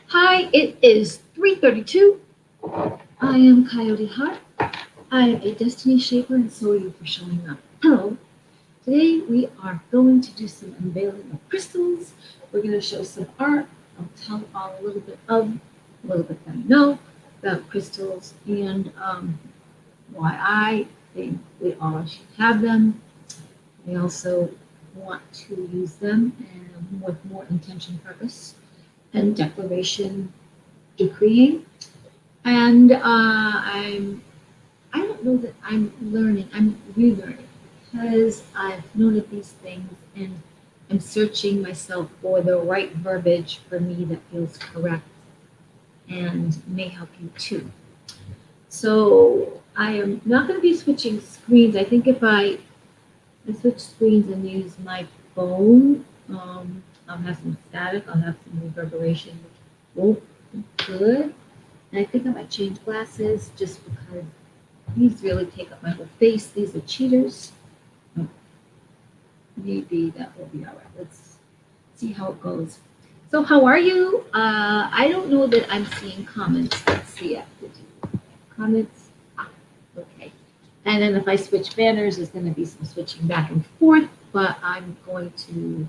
Hi, it is 3:32. I am Coyote Heart. I am a destiny shaper, and so are you for showing up. Hello. Today we are going to do some unveiling of crystals. We're going to show some art. I'll tell all a little bit that I know about crystals and why I think we all should have them. I also want to use them with more intention, purpose, and declaration decreeing. And I don't know that I'm learning, I'm relearning because I've known of these things and I'm searching myself for the right verbiage for me that feels correct and may help you too. So I am not going to be switching screens. I think if I switch screens and use my phone, I'll have some static, I'll have some reverberation, which won't be good. And I think I might change glasses just because these really take up my whole face. These are cheaters. Maybe that will be all right. Let's see how it goes. So how are you? I don't know that I'm seeing comments. Let's see activity. Comments. Okay. And then if I switch banners, there's going to be some switching back and forth, but I'm going to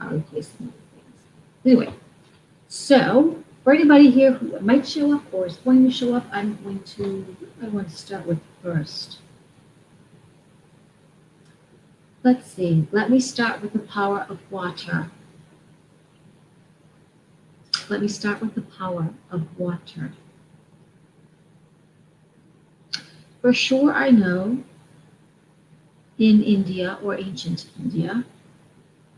replace some other things. Anyway, so for anybody here who might show up or is going to show up, I want to start with first. Let's see. Let me start with the power of water. Let me start with the power of water. For sure, I know in India or ancient India,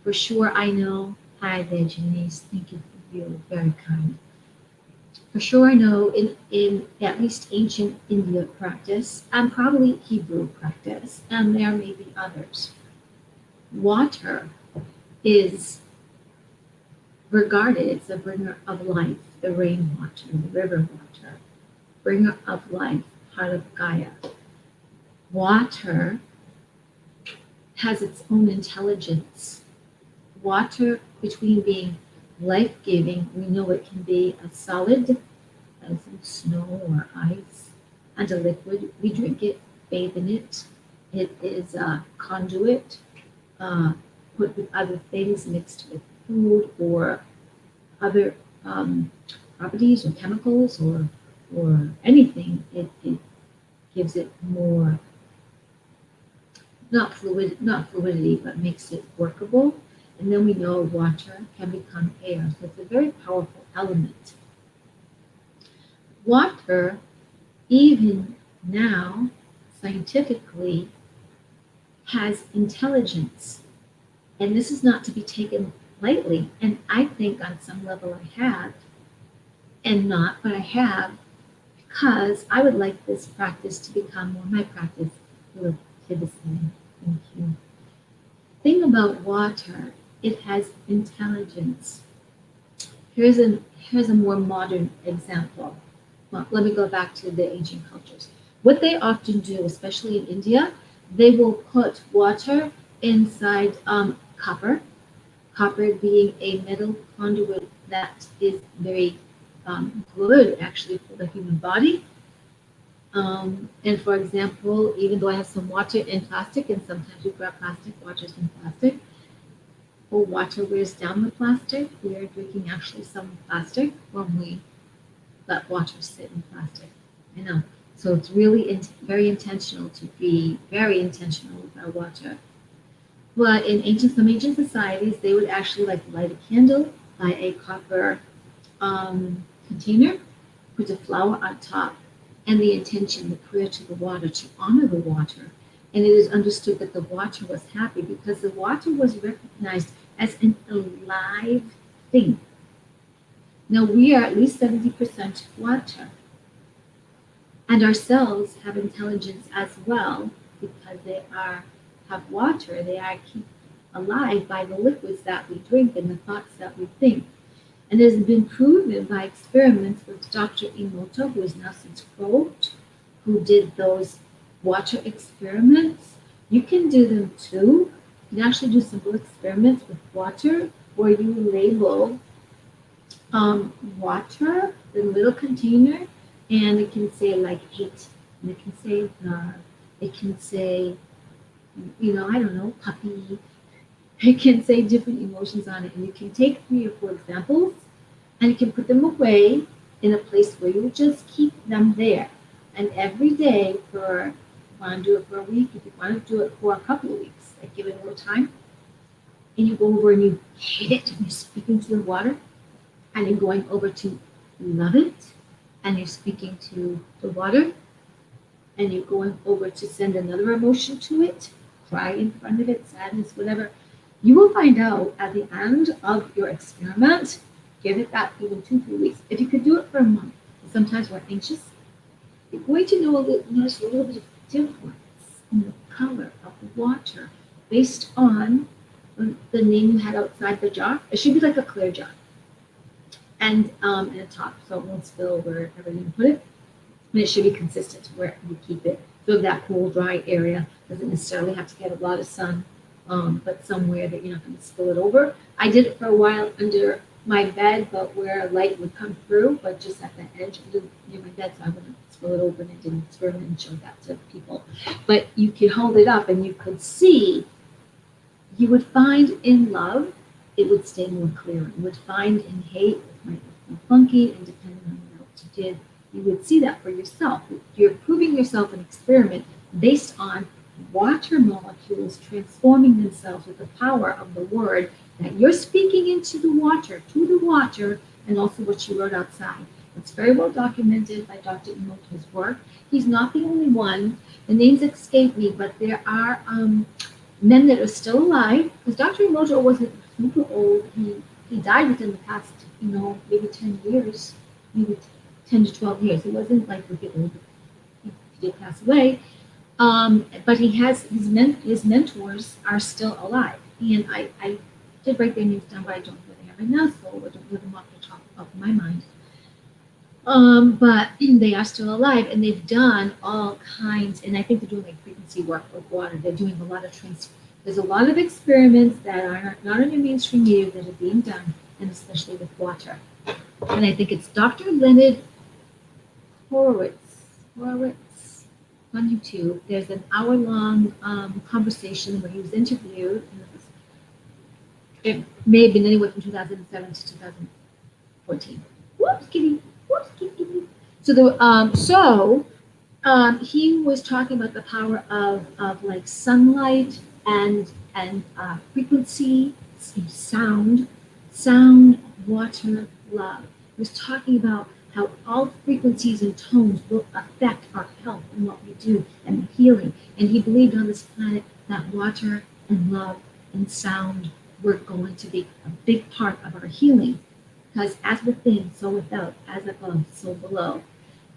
for sure, I know. Hi there, Janice. Thank you for you. Very kind. For sure, I know in at least ancient India practice, and probably Hebrew practice, and there may be others. Water is regarded as the bringer of life, the rainwater, the river water, bringer of life, part of Gaia. Water has its own intelligence. Water, between being life-giving, we know it can be a solid, as in snow or ice, and a liquid. We drink it, bathe in it. It is a conduit, put with other things, mixed with food or other properties or chemicals or anything. It gives it more, not fluidity, but makes it workable. And then we know water can become air. So it's a very powerful element. Water, even now, scientifically, has intelligence. And this is not to be taken lightly. And I think on some level I have, and not, but I have, because I would like this practice to become more my practice. To the same. Thank you. Thing about water, it has intelligence. Here's a more modern example. Well, let me go back to the ancient cultures. What they often do, especially in India, they will put water inside copper. Copper being a metal conduit that is very good actually for the human body. And for example, even though I have some water in plastic, and sometimes we grab plastic, water's in plastic, or water wears down the plastic, we are drinking actually some plastic when we let water sit in plastic. I know. So it's really very intentional to be very intentional with our water. But in some ancient societies, they would actually like light a candle by a copper container, put a flower on top, and the intention, the prayer to the water, to honor the water. And it is understood that the water was happy because the water was recognized as an alive thing. Now we are at least 70% water. And our cells have intelligence as well because they have water. They are kept alive by the liquids that we drink and the thoughts that we think. And it has been proven by experiments with Dr. Emoto, who is now since quote, who did those water experiments. You can do them too. You can actually do simple experiments with water where you label water in a little container, and it can say like hate, and it can say love, it can say, I don't know, puppy. It can say different emotions on it, and you can take 3 or 4 examples and you can put them away in a place where you just keep them there. And every day for, if you want to do it for a week, if you want to do it for a couple of weeks, like give it a little time, and you go over and you hate it, and you're speaking to the water, and you're going over to love it, and you're speaking to the water, and you're going over to send another emotion to it, cry in front of it, sadness, whatever, you will find out at the end of your experiment, give it that even 2, 3 weeks. If you could do it for a month, sometimes we're anxious, you're going to notice a little bit of difference in the color of the water based on the name you had outside the jar. It should be like a clear jar. And a top, so it won't spill wherever you put it. And it should be consistent to where you keep it. So that cool, dry area doesn't necessarily have to get a lot of sun, but somewhere that you're not going to spill it over. I did it for a while under my bed, but where light would come through, but just at the edge near my bed, so I wouldn't spill it over, and I didn't experiment and show that to people. But you could hold it up and you could see, you would find in love, it would stay more clear. You would find in hate, it might look more funky, and depending on what else you did, you would see that for yourself. You're proving yourself an experiment based on water molecules transforming themselves with the power of the word that you're speaking into the water, to the water, and also what you wrote outside. It's very well documented by Dr. Emoto's work. He's not the only one. The names escape me, but there are men that are still alive, because Dr. Emoto wasn't super old. He died within the past, maybe 10 years, maybe 10 to 12 years. It wasn't like wicked old. He did pass away. But he has his mentors are still alive, and I did write their names down, but I don't know where they are right now, so I don't know them off the top of my mind. But they are still alive, and they've done all kinds, and I think they're doing like frequency work with water. They're doing a lot of There's a lot of experiments that are not in the mainstream media that are being done, and especially with water. And I think it's Dr. Leonard Horowitz on YouTube. There's an hour-long conversation where he was interviewed. It may have been anywhere from 2007 to 2014. Whoops, kitty. Whoops, kitty. He was talking about the power of like sunlight and frequency, sound, water, love. He was talking about how all frequencies and tones will affect our health and what we do and the healing. And he believed on this planet that water and love and sound were going to be a big part of our healing. Because as within, so without, as above, so below.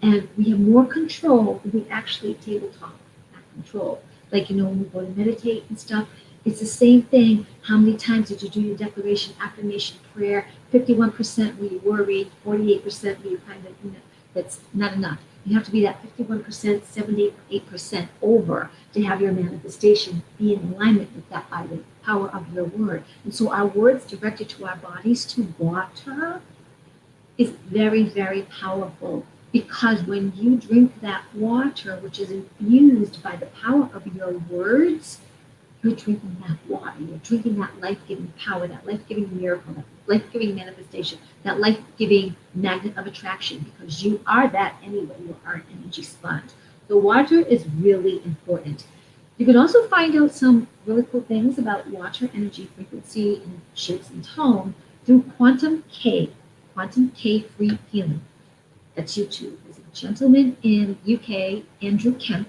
And we have more control when we actually tabletop that control. Like, when we go to meditate and stuff, it's the same thing. How many times did you do your declaration, affirmation, prayer? 51% were you worried, 48% were you kind of, that's not enough. You have to be that 51%, 78% over to have your manifestation be in alignment with that by the power of your word. And so our words directed to our bodies, to water, is very, very powerful, because when you drink that water, which is infused by the power of your words, you're drinking that water. You're drinking that life-giving power, that life-giving miracle, that life-giving manifestation, that life-giving magnet of attraction, because you are that anyway. You are an energy sponge. So water is really important. You can also find out some really cool things about water, energy, frequency, and shapes and tone through Quantum K free healing. That's YouTube. There's a gentleman in UK, Andrew Kemp.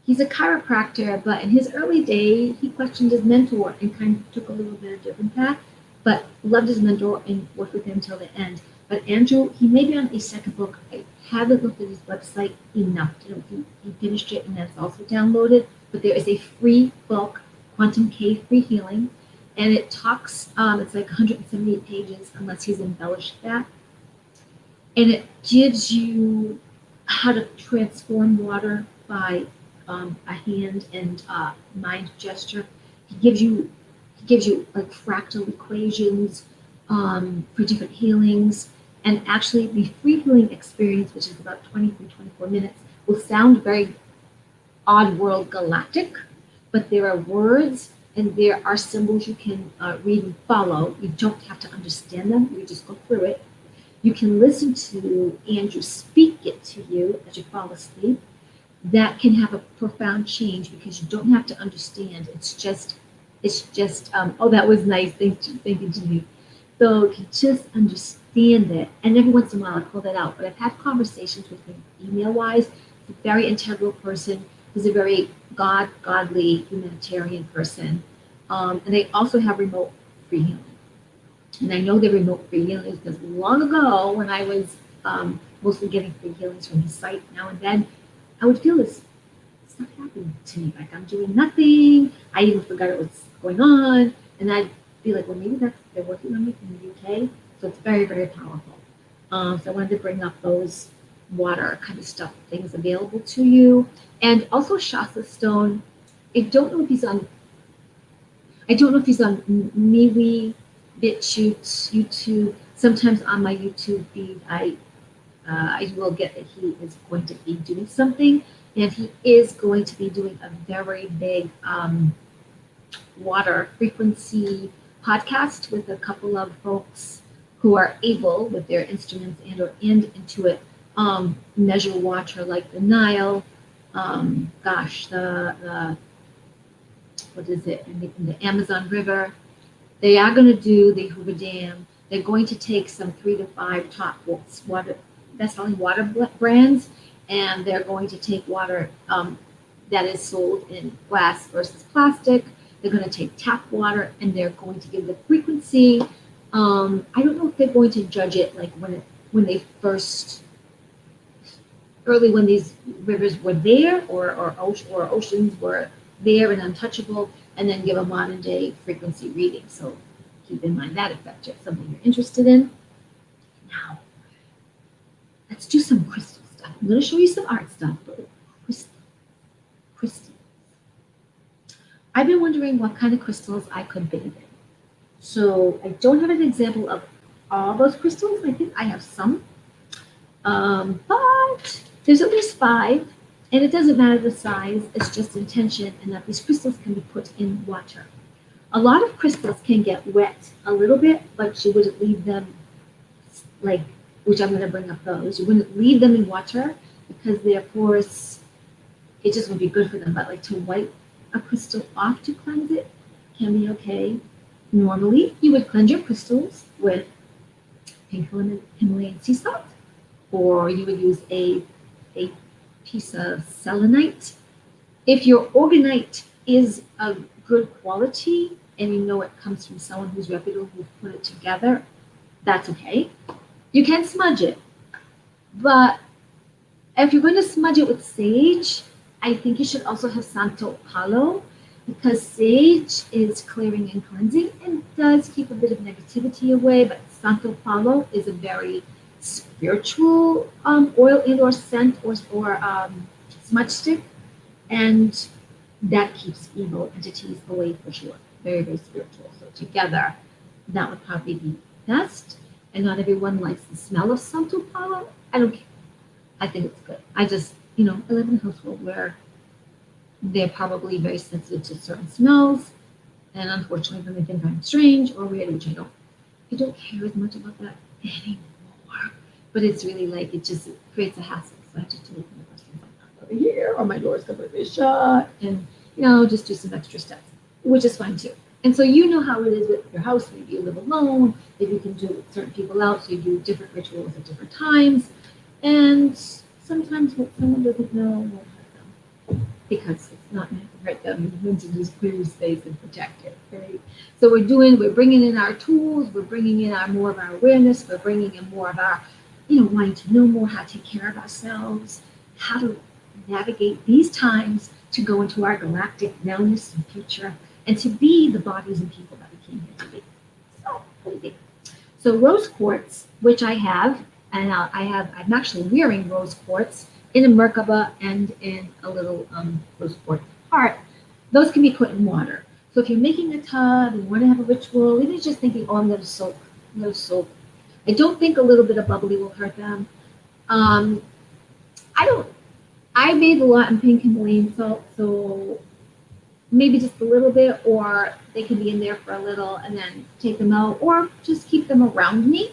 He's a chiropractor, but in his early day, he questioned his mentor and kind of took a little bit of a different path, but loved his mentor and worked with him till the end. But Andrew, he may be on a second book. I haven't looked at his website enough to know if he finished it, and that's also downloaded. But there is a free book, Quantum K Free Healing, and it talks, it's like 178 pages, unless he's embellished that. And it gives you how to transform water by a hand and mind gesture. He gives you like fractal equations for different healings. And actually, the free healing experience, which is about 24 minutes, will sound very odd world galactic, but there are words and there are symbols you can read and follow. You don't have to understand them, you just go through it. You can listen to Andrew speak it to you as you fall asleep. That can have a profound change because you don't have to understand. It's just, oh, that was nice. Thank you, Judy. So you just understand it. And every once in a while I pull that out. But I've had conversations with him email wise. He's a very integral person. He's a very godly humanitarian person. And they also have remote free healing. And I know they're remote free healings because long ago when I was mostly getting free healings from his site now and then, I would feel this stuff happening to me. Like I'm doing nothing. I even forgot it was going on. And I'd be like, well, maybe they're working on me from the UK. So it's very, very powerful. So I wanted to bring up those water kind of stuff, things available to you. And also Shasta Stone. I don't know if he's on MeWe, BitChute, YouTube. Sometimes on my YouTube feed, I will get that he is going to be doing something, and he is going to be doing a very big water frequency podcast with a couple of folks who are able, with their instruments and intuit, measure water like the Nile. The what is it in the Amazon River. They are going to do the Hoover Dam. They're going to take some 3 to 5 top water best-selling water brands, and they're going to take water that is sold in glass versus plastic. They're going to take tap water, and they're going to give the frequency. I don't know if they're going to judge it like when they first early when these rivers were there or oceans were there and untouchable, and then give a modern day frequency reading. So keep in mind that if that's something you're interested in. Now, let's do some crystal stuff. I'm going to show you some art stuff, but crystal. I've been wondering what kind of crystals I could bathe in. So I don't have an example of all those crystals. I think I have some, but there's at least 5. And it doesn't matter the size, it's just intention and that these crystals can be put in water. A lot of crystals can get wet a little bit, but you wouldn't leave them which I'm going to bring up those. You wouldn't leave them in water because they're porous. It just would be good for them. But like to wipe a crystal off to cleanse it can be okay. Normally, you would cleanse your crystals with pink Himalayan sea salt, or you would use a piece of selenite. If your organite is of good quality and you know it comes from someone who's reputable who put it together, that's okay. You can smudge it, but if you're going to smudge it with sage, I think you should also have Santo Palo, because sage is clearing and cleansing and does keep a bit of negativity away, but Santo Palo is a very spiritual oil and or scent or smudge stick, and that keeps evil entities away for sure. Very, very spiritual. So together, that would probably be best. And not everyone likes the smell of Santo Palo. I don't care. I think it's good. I just, I live in a household where they're probably very sensitive to certain smells, and unfortunately, then they think I'm strange or weird, which I don't care as much about that anymore. But it's really like it just creates a hassle. So I have to do it from the person over here, or my door's completely shut, and just do some extra steps, which is fine too. And so you know how it is with your house. Maybe you live alone. Maybe you can do certain people out, so you do different rituals at different times. And sometimes what someone doesn't know won't hurt them, because it's not meant to hurt them. It's meant to just clear space and protect it. Right? So we're bringing in our tools. We're bringing in more of our awareness. We're bringing in more of our wanting to know more how to take care of ourselves, how to navigate these times to go into our galactic wellness and future, and to be the bodies and people that we came here to be. So, what do you think? So rose quartz, which I have, and I'm actually wearing rose quartz. in a Merkaba and in a little rose quartz heart, those can be put in water. So if you're making a tub and you want to have a ritual, even just thinking, oh, I'm going to soak, I'm going to soak. I don't think a little bit of bubbly will hurt them. Um, I don't. I bathe a lot in pink Himalayan salt, so maybe just a little bit, or they can be in there for a little and then take them out, or just keep them around me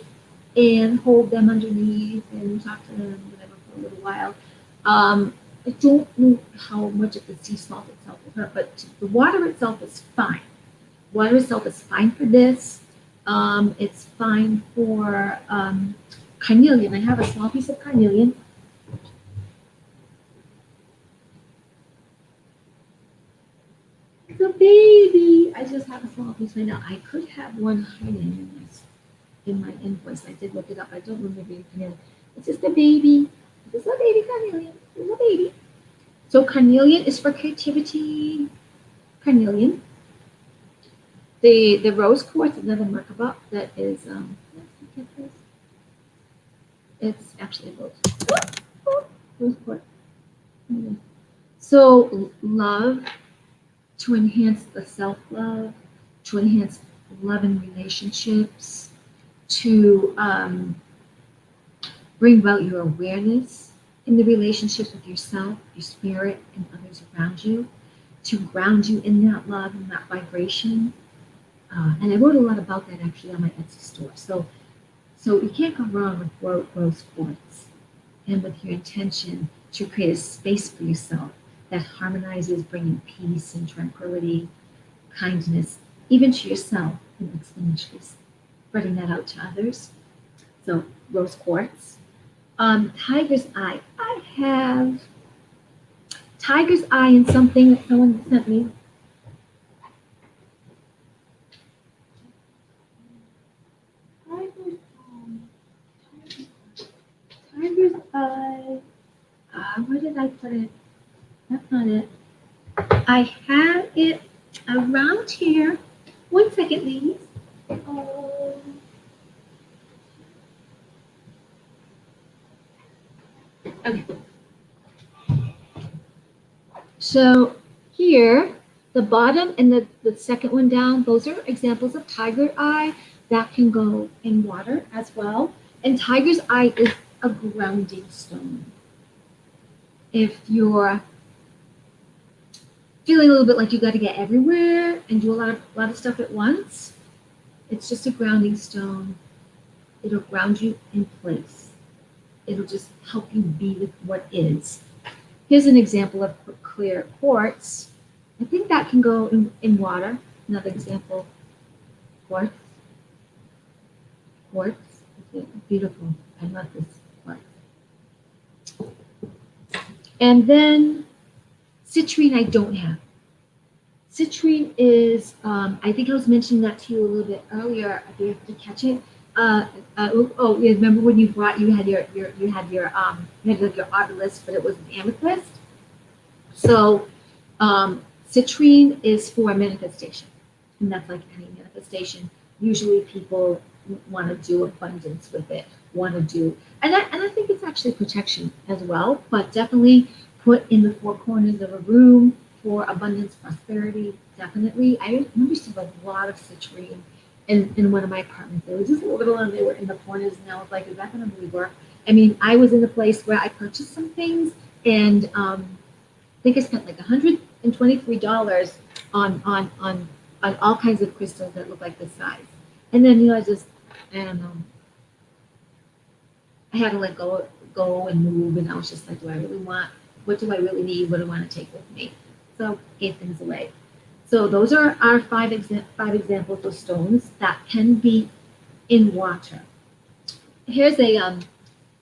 and hold them underneath and talk to them, whatever, for a little while. I don't know how much of the sea salt itself will hurt, but the water itself is fine. Water itself is fine for this. It's fine for carnelian. I have a small piece of carnelian. The baby. I just have a small piece right now. I could have one hiding in my invoice. I did look it up. I don't remember being carnelian. It's just a baby. It's a baby carnelian. It's a baby. So carnelian is for creativity. Carnelian. The rose quartz, another Merkaba that is it's actually a rose quartz. So love, to enhance the self-love, to enhance love and relationships, to bring about your awareness in the relationship with yourself, your spirit, and others around you, to ground you in that love and that vibration. And I wrote a lot about that actually on my Etsy store. So you can't go wrong with rose quartz and with your intention to create a space for yourself that harmonizes, bringing peace and tranquility, kindness, even to yourself, and exponentially spreading that out to others. So rose quartz. Tiger's eye. I have tiger's eye in something that someone sent me. Tiger's eye. Where did I put it? That's not it. I have it around here. 1 second, please. Oh. Okay. So here, the bottom and the second one down, those are examples of tiger eye that can go in water as well. And tiger's eye is a grounding stone. If you're feeling a little bit like you got to get everywhere and do a lot of stuff at once, it's just a grounding stone. It'll ground you in place. It'll just help you be with what is. Here's an example of clear quartz. I think that can go in water. Another example, quartz. Quartz, beautiful. I love this quartz. And then citrine I don't have. Citrine is, I think I was mentioning that to you a little bit earlier. I didn't have to catch it. Remember when you had your obelisk, but it was an amethyst. So citrine is for manifestation, and that's like any manifestation. Usually people want to do abundance with it, and I think it's actually protection as well, but definitely put in the four corners of a room for abundance, prosperity, definitely. I remember seeing a lot of citrine in one of my apartments. They were just little and they were in the corners, and I was like, is that going to really work? I mean, I was in a place where I purchased some things, and I think I spent like $123 on all kinds of crystals that look like this size. And then, I don't know. I had to let go and move, and I was just like, what do I really need? What do I want to take with me? So gave things away. So those are our five examples of stones that can be in water. Here's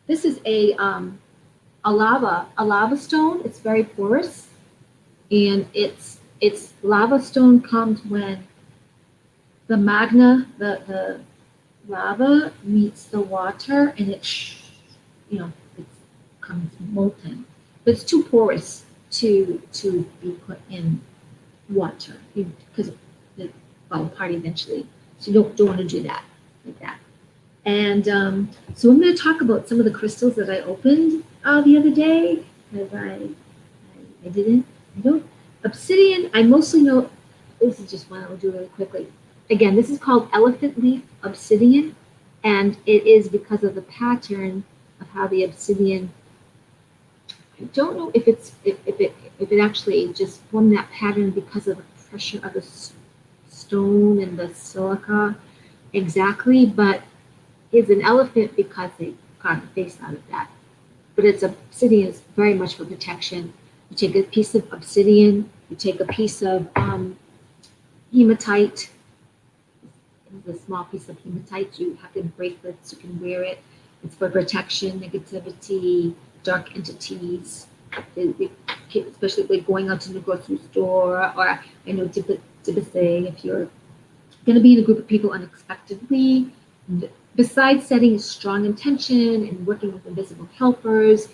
this is a lava stone. It's very porous, and it's lava stone comes when the magma, the lava meets the water, and it becomes molten. But it's too porous to be put in water because it fall apart eventually. So you don't want to do that like that. And so I'm going to talk about some of the crystals that I opened the other day. Have I didn't. I don't. Obsidian, I mostly know, this is just one I'll do really quickly. Again, this is called elephant leaf obsidian, and it is because of the pattern of how the obsidian, I don't know if it actually just formed that pattern because of the pressure of the stone and the silica exactly, but it's an elephant because they carved the face out of that. But it's obsidian is very much for protection. You take a piece of obsidian, you take a piece of hematite, the small piece of hematite, you have in bracelets, you can wear it. It's for protection, negativity, dark entities, especially like going out to the grocery store, or I know Dibba saying if you're going to be in a group of people unexpectedly, besides setting a strong intention and working with invisible helpers,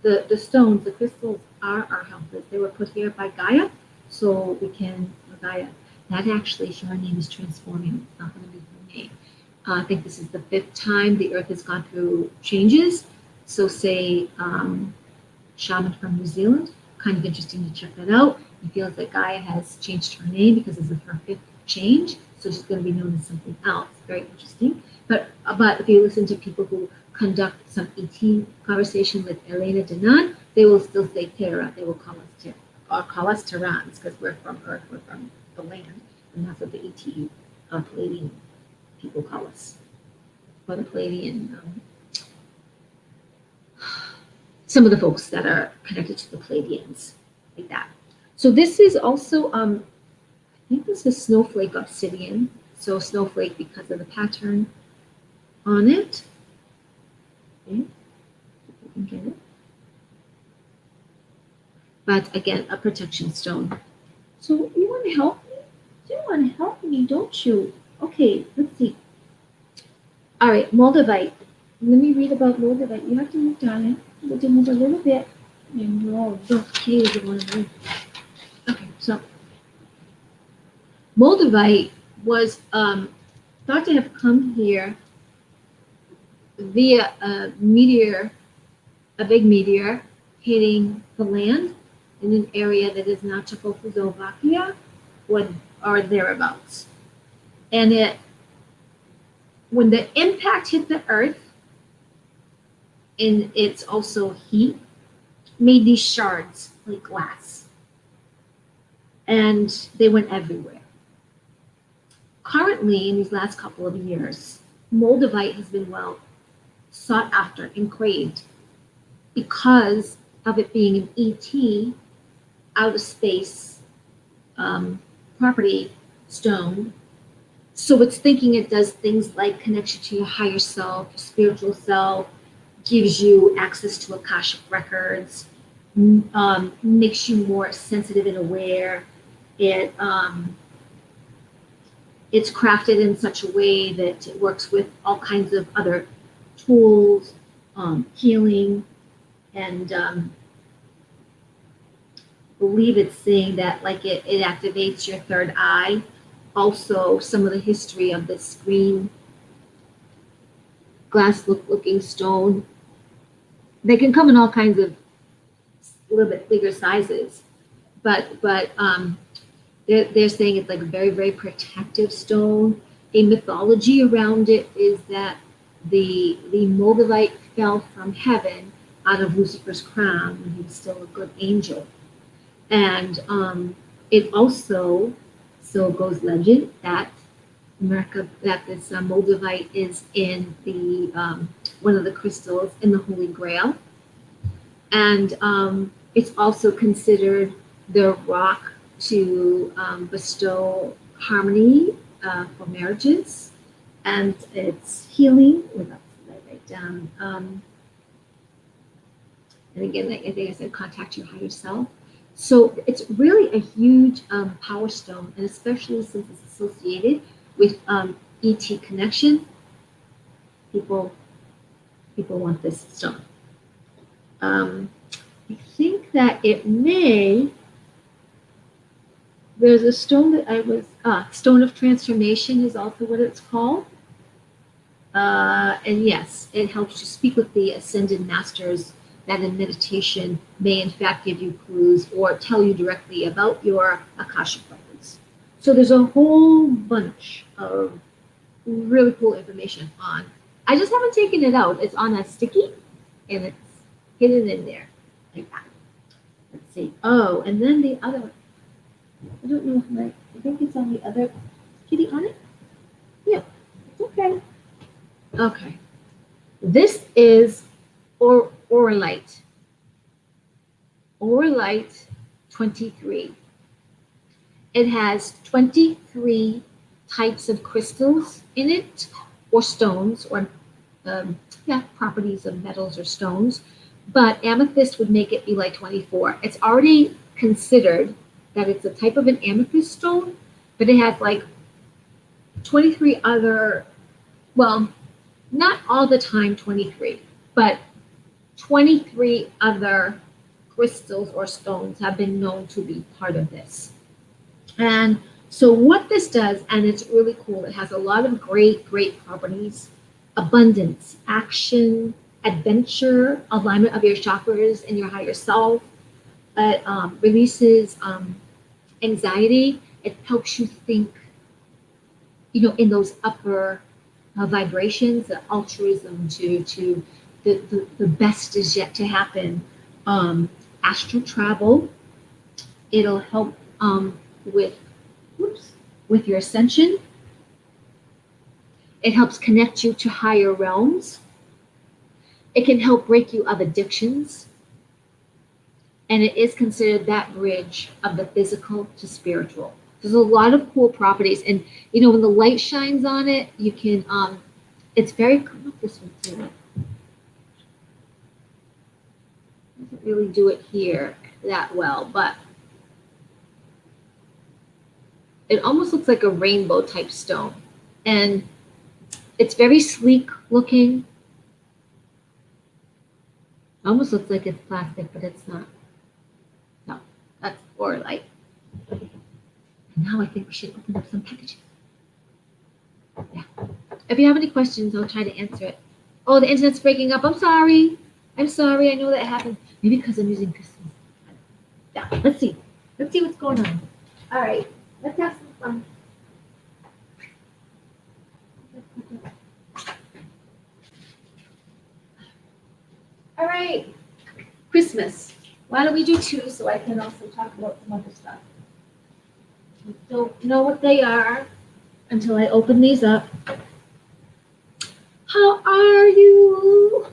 the stones, the crystals are our helpers. They were put here by Gaia, so we can, Gaia, that actually, her name is transforming. It's not going to be her name. I think this is the 5th time the Earth has gone through changes. So say Shaman from New Zealand, kind of interesting to check that out. It feels that Gaia has changed her name because this is her 5th change. So she's going to be known as something else. Very interesting. But if you listen to people who conduct some ET conversation with Elena Denan, they will still say Terra. They will call us Terra, or call us Terrans, because we're from Earth, we're from the land, and that's what the ET Palladian people call us, or the Palladian. Some of the folks that are connected to the Palladians, like that. So this is also, I think this is snowflake obsidian. So snowflake because of the pattern on it. Okay, you can get it. But again, a protection stone. So you want to help me? You want to help me, don't you? Okay, let's see. All right, Moldavite. Let me read about Moldavite. You have to move, darling. You have to move a little bit. And no, okay, you want to move. Okay, so Moldavite was thought to have come here via a meteor, a big meteor hitting the land in an area that is now Czechoslovakia or thereabouts. And when the impact hit the earth, and it's also heat, made these shards like glass. And they went everywhere. Currently, in these last couple of years, Moldavite has been well sought after and craved because of it being an ET, outer space property stone. So it's thinking it does things like connection to your higher self, spiritual self, gives you access to Akashic records, makes you more sensitive and aware. It's crafted in such a way that it works with all kinds of other tools, healing, and believe it's saying that like it activates your third eye. Also, some of the history of this green glass looking stone. They can come in all kinds of a little bit bigger sizes, but they're saying it's like a very, very protective stone. A mythology around it is that the Moldavite fell from heaven out of Lucifer's crown when he was still a good angel. And it also, so goes legend, that this Moldavite is in the one of the crystals in the Holy Grail. And it's also considered the rock to bestow harmony for marriages, and it's healing. What else did I write down? And again, I think I said contact your higher self. So it's really a huge power stone, and especially since it's associated with ET connection, people want this stone. I think that it may. There's a stone that I was, Stone of Transformation is also what it's called. And yes, it helps you speak with the Ascended Masters that in meditation may in fact give you clues or tell you directly about your Akashic records. So there's a whole bunch of really cool information on. I just haven't taken it out. It's on a sticky and it's hidden in there like that. Let's see. Oh, and then the other one. I don't know if I think it's on the other kitty on it. Yeah, it's okay. Okay. This is Orlite. Orlite 23. It has 23 types of crystals in it, or stones, or properties of metals or stones. But amethyst would make it be like 24. It's already considered that it's a type of an amethyst stone, but it has like 23 other, well, not all the time 23, but 23 other crystals or stones have been known to be part of this. And so what this does, and it's really cool, it has a lot of great properties: abundance, action, adventure, alignment of your chakras and your higher self. It releases anxiety. It helps you think, in those upper vibrations, the altruism, to the best is yet to happen. Astral travel. It'll help with your ascension. It helps connect you to higher realms. It can help break you of addictions. And it is considered that bridge of the physical to spiritual. There's a lot of cool properties. And, when the light shines on it, you can, it's very, this one too. Doesn't really do it here that well, but it almost looks like a rainbow type stone. And it's very sleek looking. Almost looks like it's plastic, but it's not. No, that's Orlite. And now I think we should open up some packaging. Yeah. If you have any questions, I'll try to answer it. Oh, the internet's breaking up. I'm sorry. I know that happened. Maybe because I'm using crystals. Yeah, let's see. Let's see what's going on. All right. Let's have some fun. All right. Christmas. Why don't we do two so I can also talk about some other stuff? I don't know what they are until I open these up. How are you?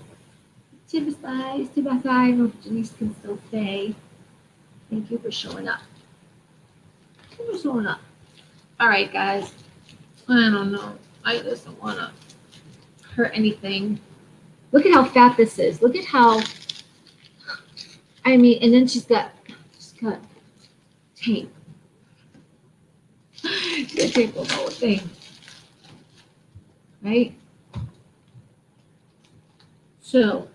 Tibasai. I know Denise can still stay. Thank you for showing up. Who's showing up? All right, guys. I don't know. I just don't want to hurt anything. Look at how fat this is. Look at how, and then she's got tape. She's got tape over the whole thing. Right? So,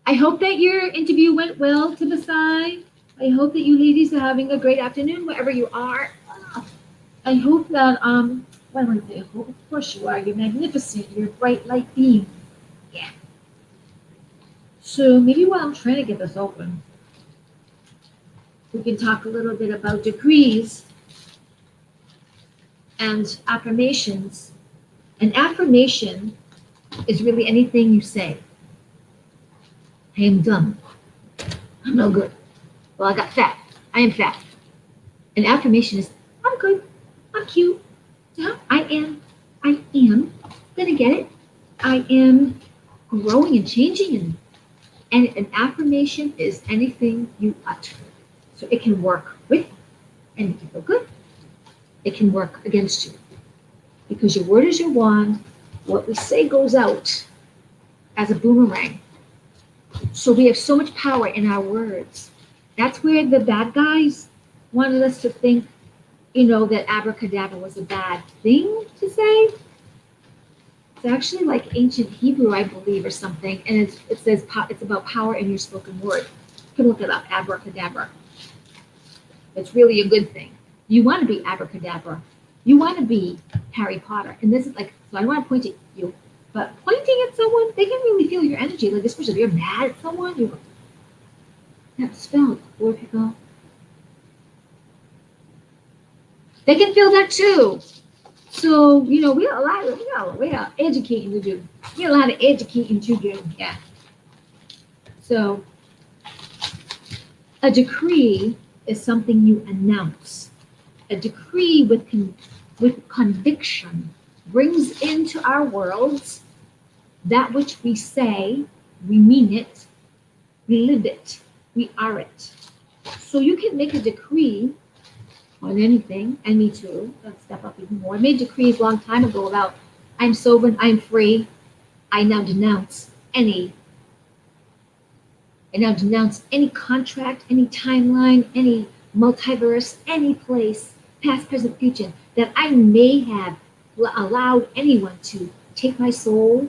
I hope that your interview went well, Tibasai. I hope that you ladies are having a great afternoon wherever you are. I hope that, what am I saying? Of course you are. You're magnificent. You're a bright light beam. Yeah. So maybe while I'm trying to get this open, we can talk a little bit about decrees and affirmations. An affirmation is really anything you say. I am dumb. I'm no good. Well, I got fat. I am fat. An affirmation is, I'm good. I'm cute. Yeah, I am gonna get it. I am growing and changing, and an affirmation is anything you utter. So it can work with and make you feel good. It can work against you. Because your word is your wand. What we say goes out as a boomerang. So we have so much power in our words. That's where the bad guys wanted us to think, that abracadabra was a bad thing to say. It's actually like ancient Hebrew, I believe, or something. And it says it's about power in your spoken word. You can look it up, abracadabra. It's really a good thing. You want to be abracadabra. You want to be Harry Potter. And this is so I don't want to point at you, but pointing at someone, they can really feel your energy. Like, especially if you're mad at someone, that spell, Lord people. They can feel that too. So, we got a lot of, we got educating to do. We got a lot of educating to do. Yeah. So a decree is something you announce. A decree with conviction brings into our worlds that which we say, we mean it, we live it, we are it. So you can make a decree on anything, and me too. Let's step up even more. I made decrees a long time ago about I'm sober, I'm free. I now denounce any contract, any timeline, any multiverse, any place, past, present, future, that I may have allowed anyone to take my soul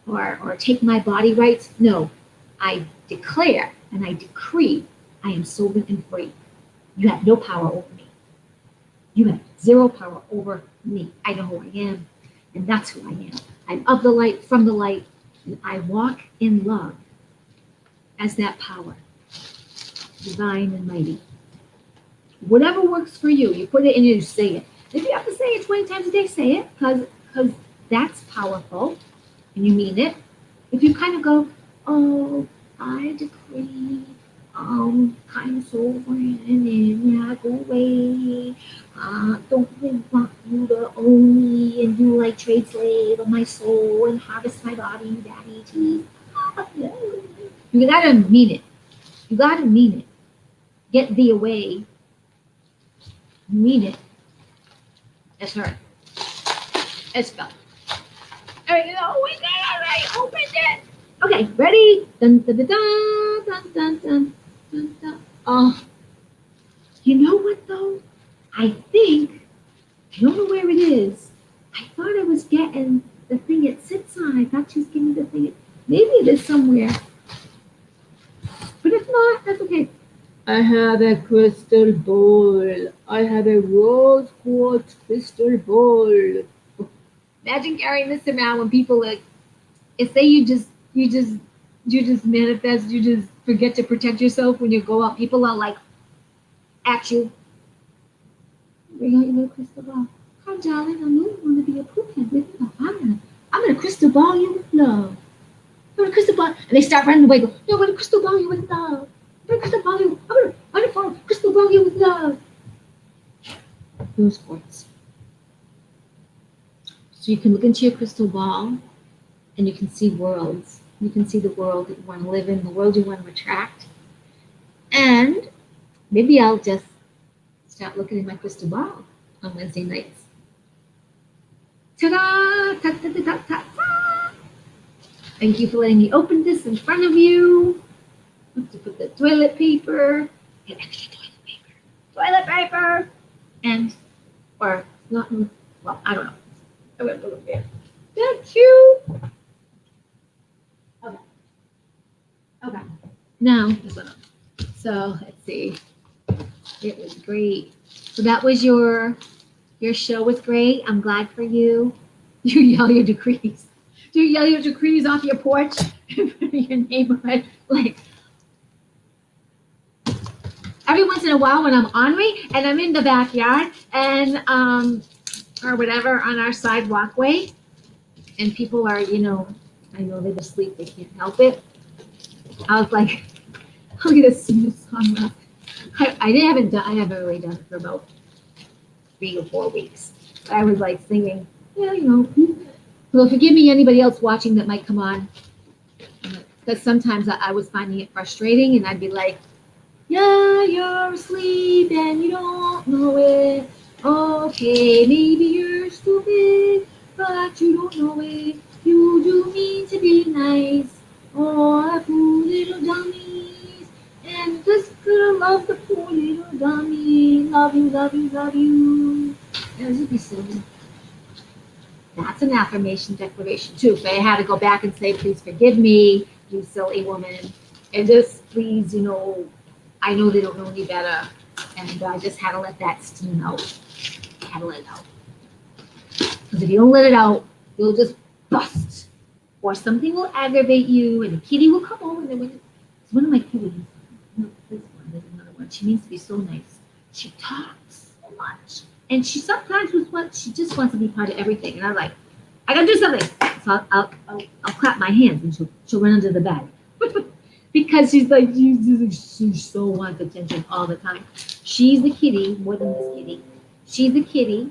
or take my body rights. No, I declare and I decree I am sober and free. You have no power over me. You have zero power over me. I know who I am, and that's who I am. I'm of the light, from the light, and I walk in love as that power, divine and mighty. Whatever works for you, you put it in and you say it. If you have to say it 20 times a day, say it, because that's powerful, and you mean it. If you kind of go, oh, I decree, I'm sober and then I go away. Don't really want you to own me and do like trade slave of my soul and harvest my body, daddy, tease. You gotta mean it. You gotta mean it. Get thee away. Mean it. It's her. It's felt. All right, oh my God, all right, open it. Okay, ready? Dun dun dun dun dun dun dun dun dun. Oh, you know what though? I think, I don't know where it is. I thought I was getting the thing it sits on. I thought she was giving me the thing. Maybe it is somewhere. But if not, that's okay. I have a crystal ball. I have a rose quartz crystal ball. Imagine carrying this around when people like, say you just manifest, you just forget to protect yourself when you go out. People are like, at you. Bring out your little crystal ball. Hi, darling. I know you want to be a poop head with me. I'm gonna crystal ball you with love. I'm gonna crystal ball, and they start running away. Go, no, I'm gonna crystal ball you with love. I'm gonna crystal ball you. I'm gonna crystal ball you with love. Those words. So you can look into your crystal ball, and you can see worlds. You can see the world that you want to live in, the world you want to attract. And maybe I'll just start looking at my crystal ball on Wednesday nights. Ta-da! Ta-ta-ta-ta-ta! Thank you for letting me open this in front of you. I have to put the toilet paper, get extra toilet paper, and, or not, well, I don't know. I'm going to put it there. Thank you. Okay. Now, so let's see. It was great. So that was your show was great. I'm glad for you. You yell your decrees. Do you yell your decrees off your porch in front of your neighborhood? Like every once in a while when I'm ornery and I'm in the backyard and or whatever on our side walkway and people are, I know they're asleep, they can't help it. I was like, look at this song. I haven't really done it for about 3 or 4 weeks. I was like singing, well, forgive me, anybody else watching that might come on. Because sometimes I was finding it frustrating and I'd be like, yeah, you're asleep and you don't know it. Okay, maybe you're stupid, but you don't know it. You do mean to be nice. Oh, poor little dummies. And just gonna love the poor little dummy. Love you, love you, love you. That would be silly. That's an affirmation declaration too. But I had to go back and say, please forgive me, you silly woman. And just please, I know they don't know any better. And I just had to let that steam out. I had to let it out. Because if you don't let it out, you'll just bust. Or something will aggravate you and a kitty will come over. It's one of my kitties. one. She means to be so nice. She talks so much. And she sometimes was what she just wants to be part of everything. And I'm like, I gotta do something. So I'll clap my hands and she'll run under the bed. Because she's like, she so wants attention all the time. She's the kitty, more than this kitty. She's the kitty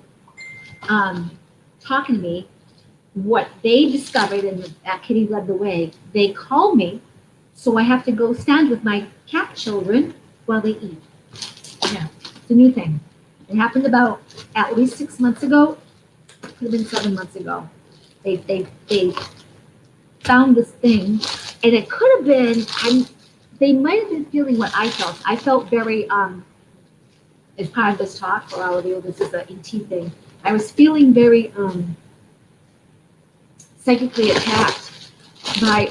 um, talking to me. What they discovered, and that kitty led the way, they call me, so I have to go stand with my cat children while they eat. Yeah, it's a new thing. It happened about at least 6 months ago. Could have been 7 months ago. They found this thing, and it could have been. They might have been feeling what I felt. I felt very as part of this talk for all of you. This is an ET thing. I was feeling very psychically attacked by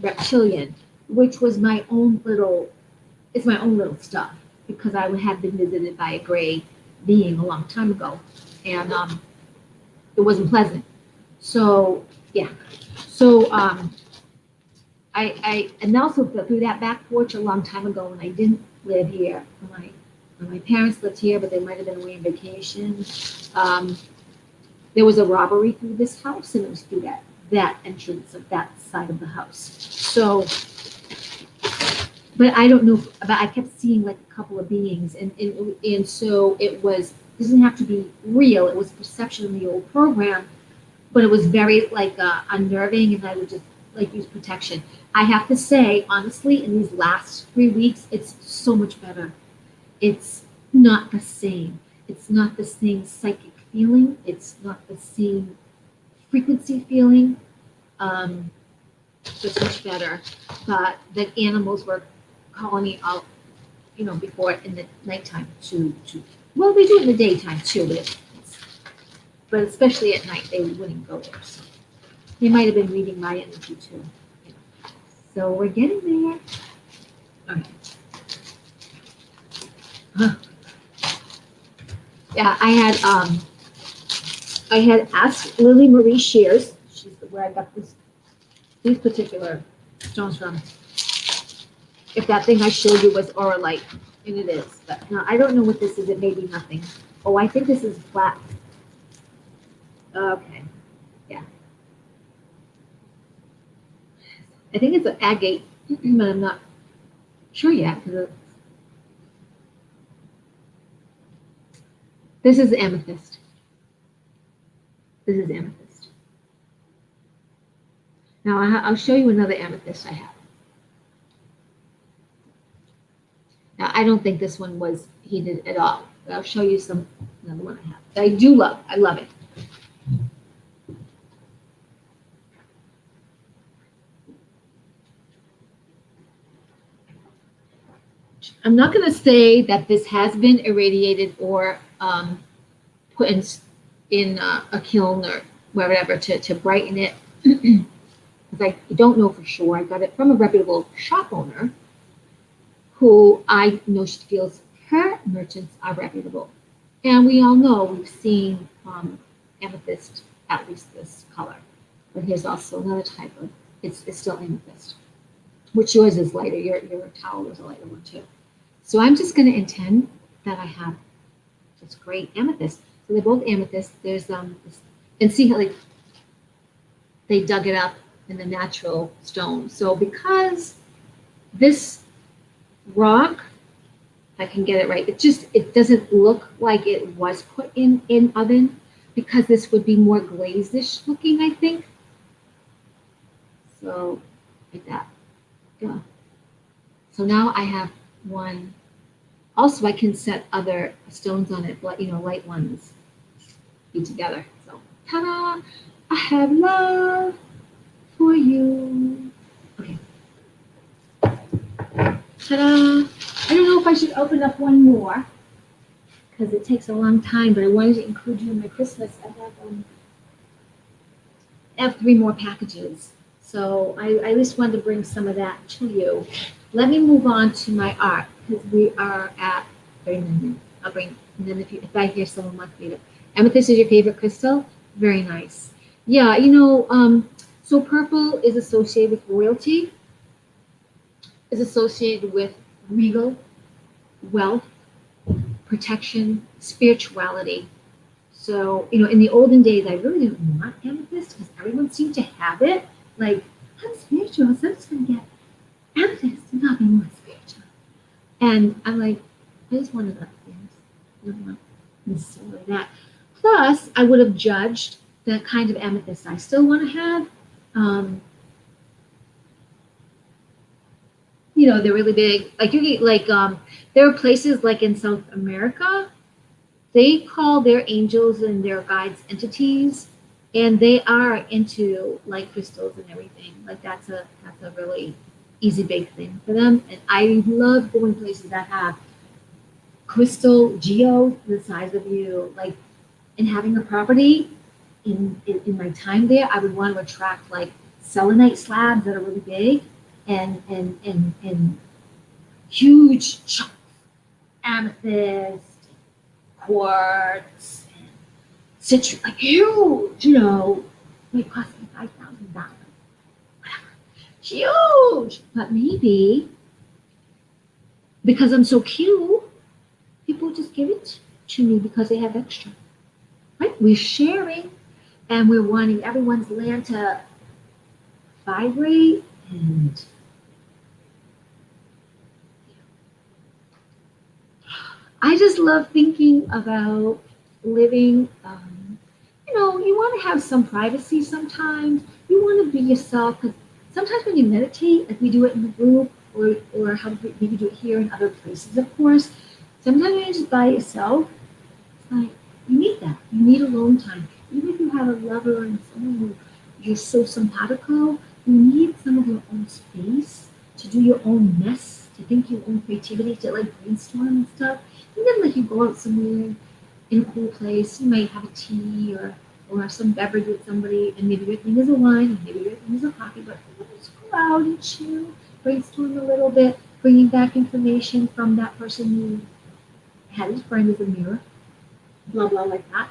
reptilian, which was my own little. It's my own little stuff because I had been visited by a gray being a long time ago, and it wasn't pleasant. So yeah, so I and also through that back porch a long time ago when I didn't live here. When my parents lived here, but they might have been away on vacation. Um, there was a robbery through this house, and it was through that entrance of that side of the house. So, but I don't know. But I kept seeing like a couple of beings, and so it was. Doesn't have to be real. It was perception in the old program, but it was very like unnerving, and I would just like use protection. I have to say, honestly, in these last 3 weeks, it's so much better. It's not the same. It's not the same psychic feeling. It's not the same frequency feeling. So it's much better. But the animals were calling me out, before in the nighttime to well, they do it in the daytime too, but especially at night they wouldn't go there. So they might have been reading my energy too. So we're getting there. Okay. Huh. Yeah, I had asked Lily Marie Shears, she's where I got these particular stones from, if that thing I showed you was auralite, and it is. But no, I don't know what this is. It may be nothing. Oh, I think this is flat. Okay, yeah. I think it's an agate, but I'm not sure yet. This is amethyst. This is amethyst. Now I'll show you another amethyst I have. Now I don't think this one was heated at all, but I'll show you another one I have that I do love. I love it. I'm not going to say that this has been irradiated or put in a kiln or whatever to brighten it, because I don't know for sure. I got it from a reputable shop owner who I know she feels her merchants are reputable. And we all know we've seen amethyst, at least this color. But here's also another type of, it's still amethyst, which yours is lighter. Your towel is a lighter one too. So I'm just going to intend that I have this great amethyst. So they're both amethyst. There's and see how they dug it up in the natural stone. So because this rock, if I can get it right, it doesn't look like it was put in oven, because this would be more glazish looking, I think. So like that. Yeah. So now I have one. Also, I can set other stones on it, but light ones be together. So, ta-da! I have love for you. Okay. Ta-da! I don't know if I should open up one more because it takes a long time, but I wanted to include you in my Christmas. I have 3 more packages. So I just wanted to bring some of that to you. Let me move on to my art, because we are at 39 minutes. I'll bring, and then if I hear someone wants me to. Amethyst is your favorite crystal? Very nice. Yeah, so purple is associated with royalty, is associated with regal, wealth, protection, spirituality. So, in the olden days, I really didn't want amethyst because everyone seemed to have it. Like, I'm spiritual, so I'm just going to get amethyst and not be more spiritual. And I'm like, I just wanted other things. I don't want necessarily that. Plus, I would have judged the kind of amethyst I still want to have. Um, they're really big. Like you get there are places like in South America, they call their angels and their guides entities, and they are into like crystals and everything. Like that's a really easy big thing for them. And I love going places that have crystal geo the size of you, like and having a property in my time there, I would want to attract like selenite slabs that are really big and huge chunks, amethyst, quartz, and citrus, like huge, might cost me $5,000, whatever, huge. But maybe because I'm so cute, people just give it to me because they have extra. Right? We're sharing, and we're wanting everyone's land to vibrate and I just love thinking about living. You want to have some privacy sometimes. You want to be yourself because sometimes when you meditate, like we do it in the group, or how we do it here in other places, of course. Sometimes when you're just by yourself, it's like you need that. You need alone time. Even if you have a lover and someone who you're so simpatico, you need some of your own space to do your own mess, to think your own creativity, to like brainstorm and stuff. And then like you go out somewhere in a cool place, you might have a tea or some beverage with somebody, and maybe your thing is a wine, and maybe your thing is a coffee, but just go out and chill, brainstorm a little bit, bringing back information from that person who had his friend as a mirror, blah blah like that.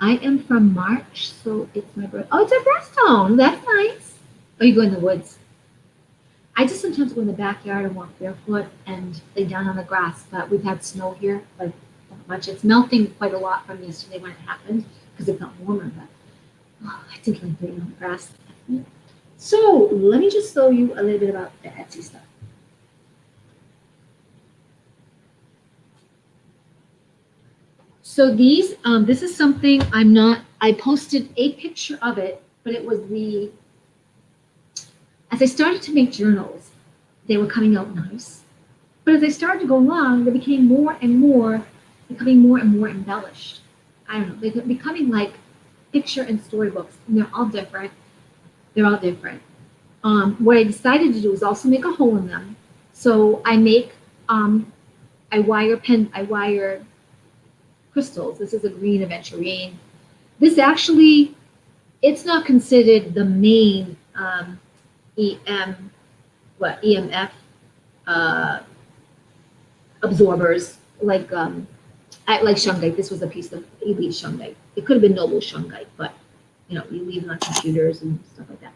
I am from March, so it's my birth. Oh, it's a birthstone. That's nice. Oh, you go in the woods. I just sometimes go in the backyard and walk barefoot and lay down on the grass, but we've had snow here, like not much. It's melting quite a lot from yesterday when it happened because it got warmer, but I did like laying on the grass. So let me just show you a little bit about the Etsy stuff. So this is something I posted a picture of it, but it was as I started to make journals, they were coming out nice. But as I started to go along, they became becoming more and more embellished. I don't know, they're becoming like picture and storybooks, and they're all different. What I decided to do is also make a hole in them. So I make, I wire crystals. This is a green aventurine. This actually, it's not considered the main EMF absorbers like shungite. This was a piece of elite shungite. It could have been noble shungite, but you leave it on computers and stuff like that.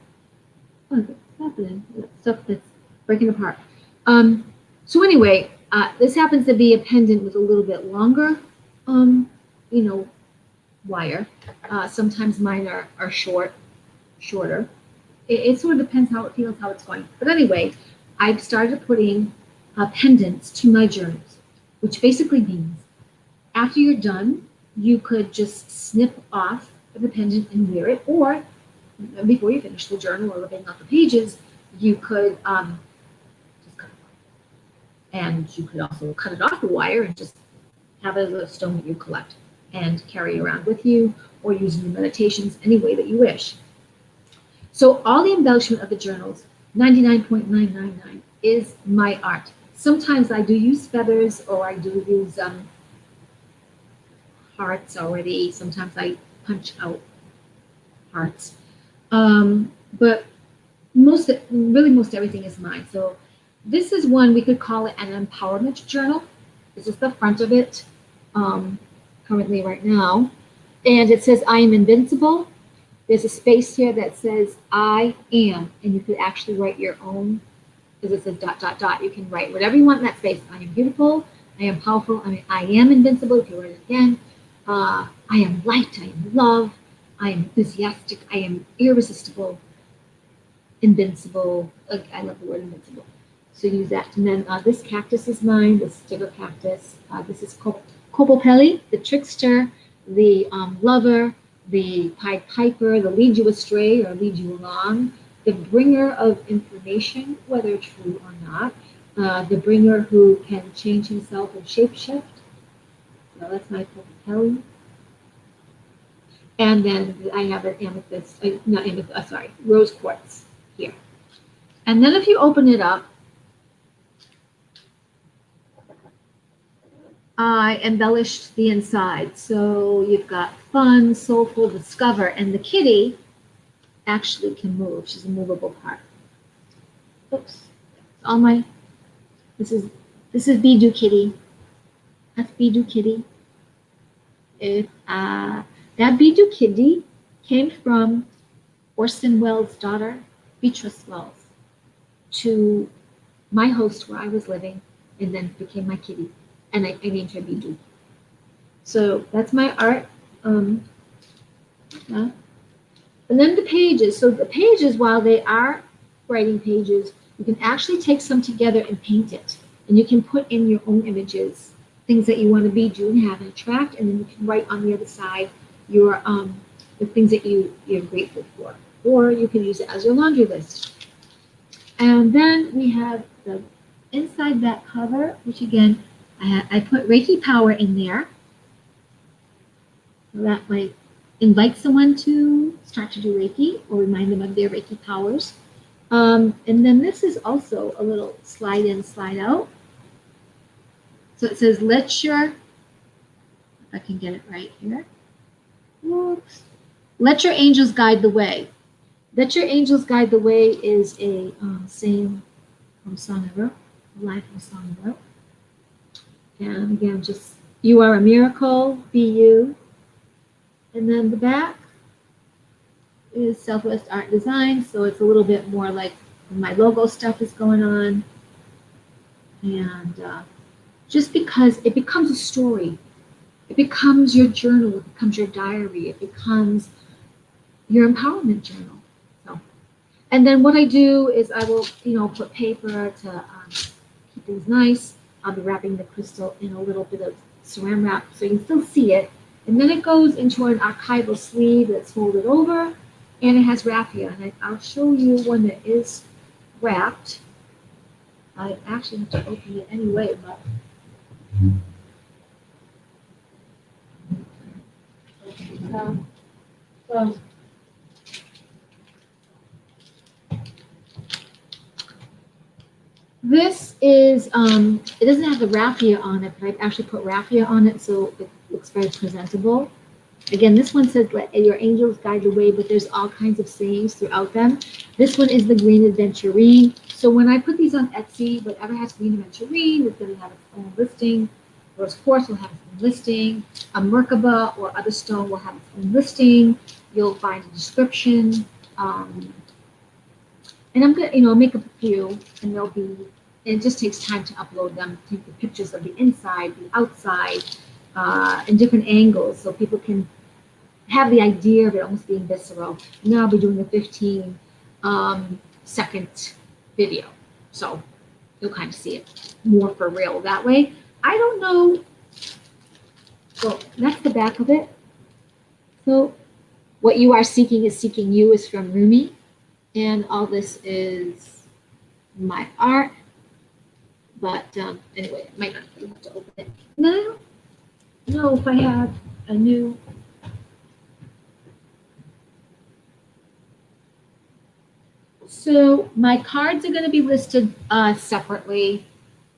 Oh, what's happening? Stuff that's breaking apart. So anyway, this happens to be a pendant with a little bit longer, wire. Sometimes mine are shorter. It sort of depends how it feels, how it's going. But anyway, I've started putting pendants to my journals, which basically means after you're done, you could just snip off the pendant and wear it, or before you finish the journal or ripping out the pages, you could just cut it off. And you could also cut it off the wire and just have it as a stone that you collect and carry around with you, or use in your meditations any way that you wish. So all the embellishment of the journals, 99.999, is my art. Sometimes I do use feathers, or I do use hearts already. Sometimes I punch out hearts. But most everything is mine. So this is one, we could call it an empowerment journal. This is the front of it, currently right now. And it says, I am invincible. There's a space here that says, I am, and you could actually write your own as it says dot, dot, dot, you can write whatever you want in that space. I am beautiful. I am powerful. I mean, I am invincible. If you write it again, I am light. I am love. I am enthusiastic. I am irresistible. Invincible. I love the word invincible. So use that. And then this cactus is mine, this sticker cactus. This is Copopelli, the trickster, the lover, the Pied Piper, the lead you astray or lead you along, the bringer of information, whether true or not, the bringer who can change himself and shapeshift. So that's my Copopelli. And then I have an amethyst, not amethyst, sorry, rose quartz here. And then if you open it up, I embellished the inside. So you've got fun, soulful, discover, and the kitty actually can move. She's a movable part. Oops. All my, this is Bidoo Kitty. That's Bidoo Kitty. That Bidoo Kitty came from Orson Welles' daughter, Beatrice Wells, to my host where I was living, and then became my kitty. And I named her Bidoo. So that's my art. And then the pages. So the pages, while they are writing pages, you can actually take some together and paint it. And you can put in your own images, things that you want to be, do, and have, and attract. And then you can write on the other side your the things that you're grateful for. Or you can use it as your laundry list. And then we have the inside that cover, which again, I put Reiki power in there. So that might invite someone to start to do Reiki or remind them of their Reiki powers. And then this is also a little slide in, slide out. So it says, if I can get it right here. Whoops. Let your angels guide the way. Let your angels guide the way is a saying from Song I Wrote, a line from Song I Wrote. And again, just, you are a miracle, be you. And then the back is Southwest Art Design, so it's a little bit more like my logo stuff is going on. And just because it becomes a story, it becomes your journal, it becomes your diary, it becomes your empowerment journal. So, and then what I do is I will, put paper to keep things nice. I'll be wrapping the crystal in a little bit of saran wrap so you can still see it. And then it goes into an archival sleeve that's folded over, and it has raffia. And I'll show you one that is wrapped. I actually have to open it anyway, but so this is, it doesn't have the raffia on it, but I've actually put raffia on it so it looks very presentable. Again, this one says, let your angels guide the way, but there's all kinds of sayings throughout them. This one is the Green Adventurine. So when I put these on Etsy, whatever has Green Adventurine is going to have its own listing. Rose Quartz will have its own listing. A Merkaba or other stone will have its own listing. You'll find a description. And I'm going to, make up a few, and they'll be, and it just takes time to upload them, take the pictures of the inside, the outside, in different angles, so people can have the idea of it almost being visceral. And then I'll be doing a 15-second video, so you'll kind of see it more for real that way. I don't know. So that's the back of it. So what you are seeking is seeking you is from Rumi. And all this is my art. But anyway, I might not be able to open it. No, I don't know if I have a new. So my cards are going to be listed separately.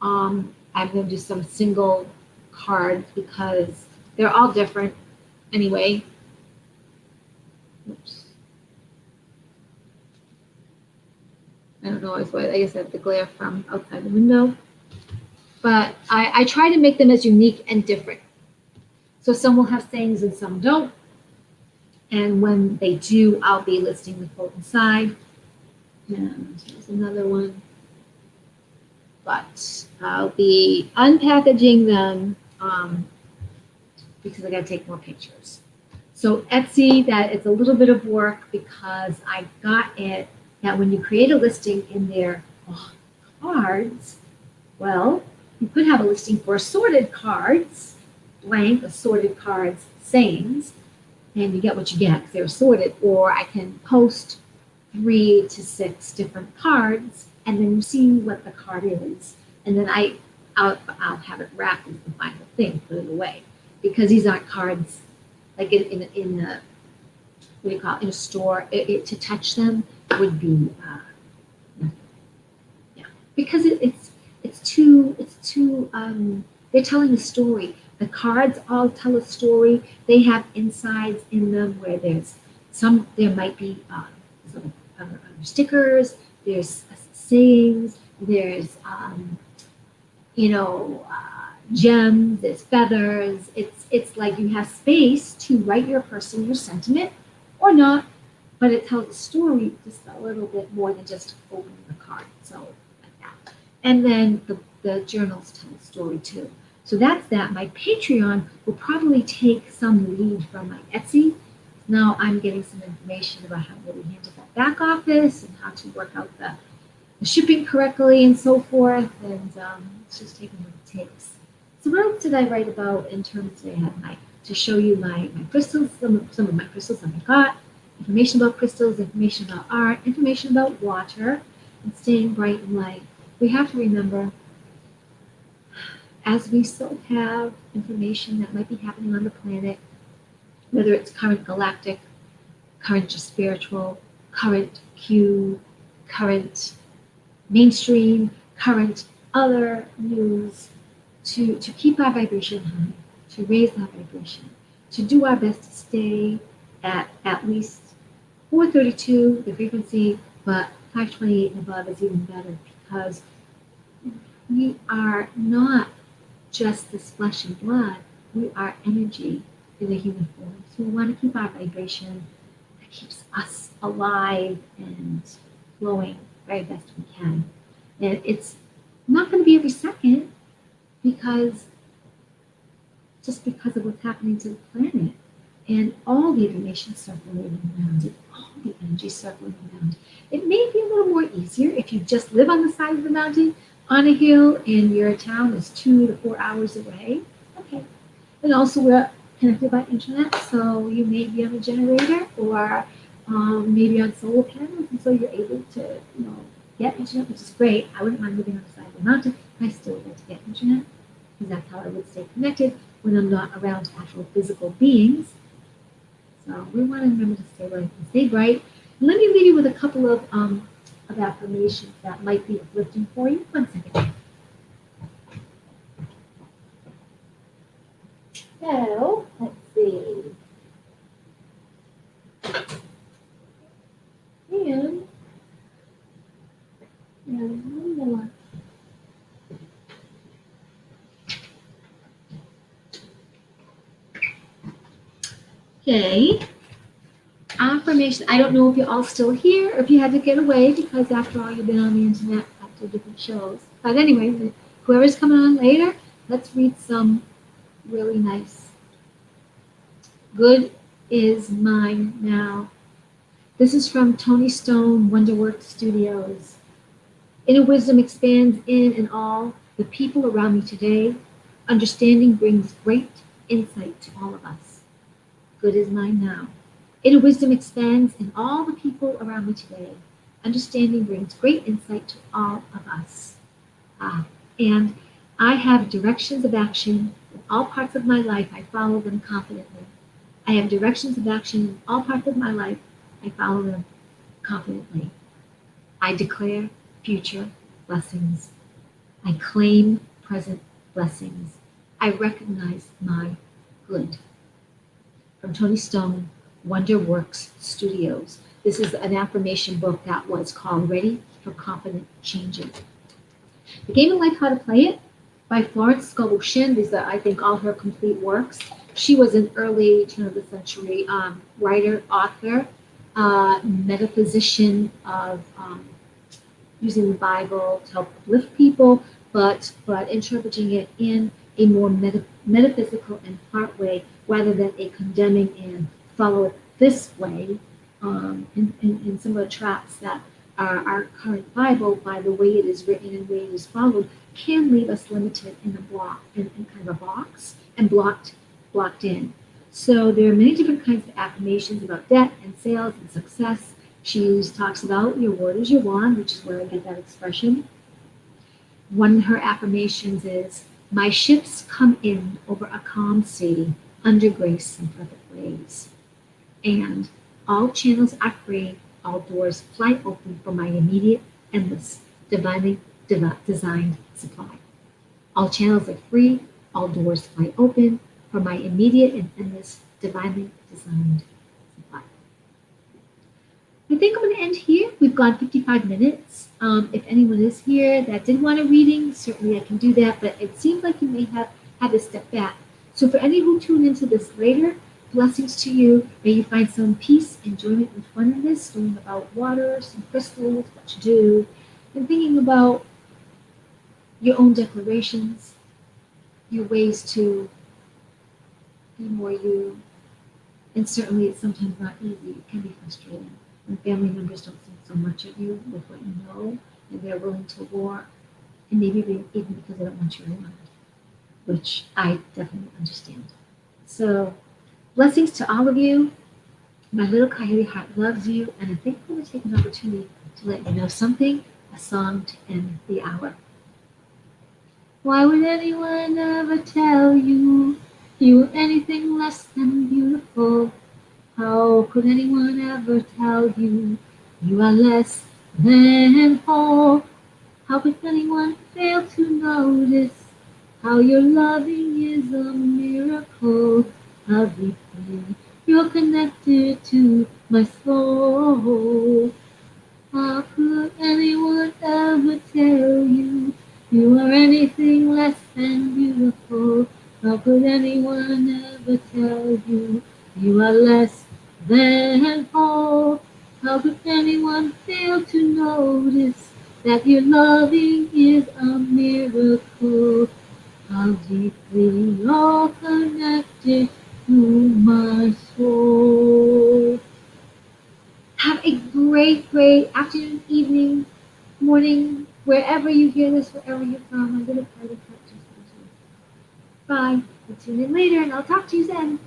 I'm going to do some single cards because they're all different anyway. Oops. I don't know, I guess I have the glare from outside the window. But I try to make them as unique and different. So some will have sayings and some don't. And when they do, I'll be listing the quote inside. And here's another one. but I'll be unpackaging them because I got to take more pictures. So Etsy, that it's a little bit of work because I got it that when you create a listing in their cards, well, you could have a listing for assorted cards, blank assorted cards, sayings, and you get what you get because they're assorted. Or I can post 3 to 6 different cards, and then you see what the card is, and then I'll have it wrapped as the final thing, put it away, because these aren't cards like in the what do you call it, in a store. To touch them would be yeah, because it's too they're telling a story. The cards all tell a story. They have insides in them where there might be some other stickers, there's sayings, there's gems, there's feathers. It's like you have space to write your personal sentiment or not, but it tells a story just a little bit more than just opening the card. So like that. And then the journals tell a story too. So that's that. My Patreon will probably take some lead from my Etsy. Now I'm getting some information about how to really handle that back office and how to work out the shipping correctly and so forth. And it's just taking what it takes. So what else did I write about in terms of to show you my crystals, some of my crystals that I got, information about crystals, information about art, information about water, and staying bright and light. We have to remember, as we still have information that might be happening on the planet, whether it's current galactic, current just spiritual, current Q, current mainstream, current other news, to keep our vibration high, to raise our vibration, to do our best to stay at least 432, the frequency, but 528 and above is even better because we are not just this flesh and blood, we are energy in a human form. So we want to keep our vibration that keeps us alive and flowing very best we can. And it's not going to be every second because of what's happening to the planet and all the information circulating around it, all the energy circulating around. It may be a little more easier if you just live on the side of the mountain on a hill and your town is 2 to 4 hours away. Okay. And also we're connected by internet, so you may be on a generator or maybe on solar panels, and so you're able to, get internet, which is great. I wouldn't mind living on the side of the mountain. I still get to get internet because that's how I would stay connected when I'm not around actual physical beings. So we want to remember to stay bright and stay bright. And let me leave you with a couple of affirmations that might be uplifting for you. 1 second. So let's see. And one more. Okay. Affirmation. I don't know if you're all still here or if you had to get away because after all you've been on the internet after different shows. But anyway, whoever's coming on later, let's read some really nice. Good is mine now. This is from Tony Stone, Wonderworks Studios. Inner wisdom expands in and all the people around me today. Understanding brings great insight to all of us. Good is mine now. Inner wisdom expands in all the people around me today. Understanding brings great insight to all of us. And I have directions of action in all parts of my life. I follow them confidently. I have directions of action in all parts of my life. I follow them confidently. I declare future blessings. I claim present blessings. I recognize my good. From Tony Stone, Wonderworks Studios. This is an affirmation book that was called Ready for Confident Changing. The Game of Life, How to Play It by Florence Scovel Shinn. These are, I think, all her complete works. She was an early turn of the century writer, author, metaphysician of using the Bible to help uplift people, but interpreting it in a more metaphysical and heart way rather than a condemning and follow it this way in some of the traps that our current Bible, by the way it is written and the way it is followed, can leave us limited in a block, in kind of a box, and blocked in. So there are many different kinds of affirmations about debt and sales and success. She talks about your word is your wand, which is where I get that expression. One of her affirmations is, my ships come in over a calm sea, under grace and perfect ways. And all channels are free, all doors fly open for my immediate, endless, divinely designed supply. All channels are free, all doors fly open for my immediate and endless, divinely designed supply. I think I'm going to end here. We've gone 55 minutes. If anyone is here that did want a reading, certainly I can do that, but it seems like you may have had to step back. So for any who tune into this later, blessings to you. May you find some peace, enjoyment, and fun in this, learning about water, some crystals, what to do, and thinking about your own declarations, your ways to be more you. And certainly it's sometimes not easy. It can be frustrating when family members don't think so much of you with what you know, and they're willing to war, and maybe even because they don't want you around, which I definitely understand. So, blessings to all of you. My little coyote heart loves you, and I think I'm going to take an opportunity to let you know something, a song to end the hour. Why would anyone ever tell you you were anything less than beautiful? How could anyone ever tell you you are less than whole? How could anyone fail to notice how your loving is a miracle? How deeply you're connected to my soul. How could anyone ever tell you you are anything less than beautiful? How could anyone ever tell you you are less than whole? How could anyone fail to notice that your loving is a miracle? How deeply you're connected to my soul. Have a great afternoon, evening, morning, wherever you hear this, wherever you're from. I'm going to play the cut just for you. Bye. We'll tune in later and I'll talk to you then.